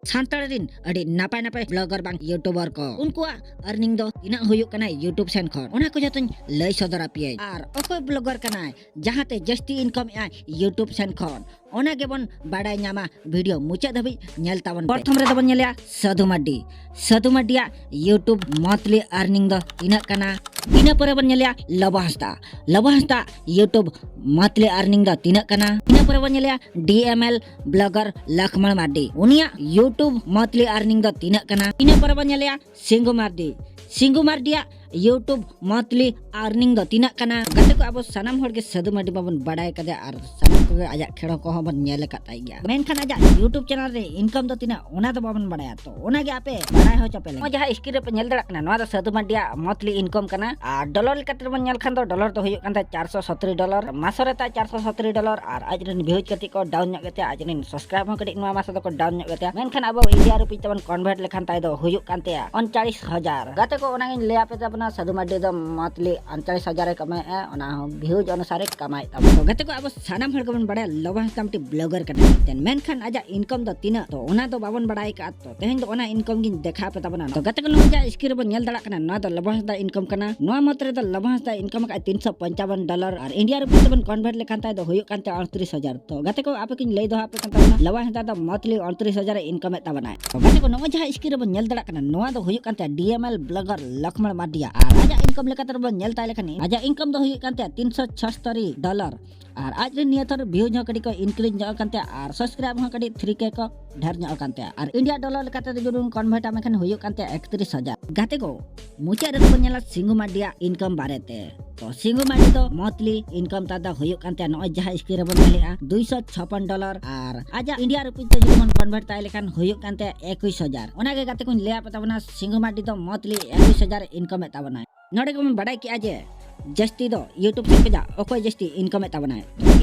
Santar rin adi napai blogger bang youtuber ko unkuak earning do tina huyuk kanai YouTube sen khon ona ko jatuh lay sodor apiai ar okoy blogger kanai jahate jasti income ai YouTube sen khon ona gebon badai nyama video mucha dhabi nyel tabon prothom re dabon nyelya Sadhu Maddiya YouTube monthly earning do tina kana ina pore bon nyelya Labo Hasda YouTube monthly earning do tina kana ina pore bon nyelya DML blogger Lakshman Mardi unia YouTube monthly earning do tina kana ina pore bon nyelya Singhu Mardi YouTube monthly earning do tina kana gate ko abo sanam hor ge Sadhu Maddi babon badai kade ar sanam ko ajak khero ko hobon nyele katai gya menkhan ajak YouTube channel re income do tina ona do babon badaya to ona ge ape badai ho chapele mo jaha screen re pe nyel darak kana noa do Sadhu Maddi monthly income kana ar dollar lekate bon nyel khan do dollar do huyuk kan ta $470 masore ta $470 ar ajren views kati ko down nyok gate ajren subscribe ho kadi noa masa do ko down nyok gate menkhan abo India rupi tabon convert lekhan tai do huyuk kan te 39000 gate ko ona ge le ape Sadhu Maddi do monthly 39000 kamai ona views anusare kamai tab to gate ko abo sanam hor gabon badai Labo Hasda mti blogger kana ten menkhan aja income do tina to ona do babon badai ka to tehen do ona income gin dekha pe tabona to gate ko no ja screen bon nyel darak kana no do Labo Hasda income kana no matre do Labo Hasda income ka $355 ar India rupi tabon convert lekhan tai do huyuk kan te 38000 to gate ko ape kin lei do ape kan tabona Labo Hasda do monthly 38000 income tabona to gate ko no ja screen bon nyel darak kana no do huyuk kan te DML blogger Lakshman Mardi aja income lekate bon nyel tai lekhan aja income do huyuk kan te $376 ar ajre niator views ho kadi ko increase nyok kan te ar subscribe ho kadi 3k ko dhar nyok kan te ar India dollar lekate jurun convert am khan huyuk kan te 31000 gate ko mucha re bon nyela Singhu Maddi income barete to Singhu Maddi do monthly income ta da huyuk kan te no jaha screen bon nyela $256 ar aja India rupi te jurun convert tai lekhan huyuk kan te 21000 ona ge gate ko leya patabona Singhu Maddi do monthly 21000 income tabona node ko badai ki aje जस्ती दो YouTube से पे जा ओको जस्ती income tabana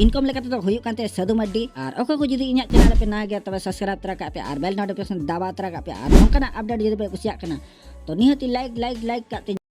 income लेकर तो हुयuk kante Sadhu Maddi ar ओको को जदी इnya channel पे ना गया तबे सब्सक्राइब तरा का पे ar bell notification दाबा तरा का पे ar नोंकना अपडेट जदी पे कुसिया कना तो निहति लाइक काते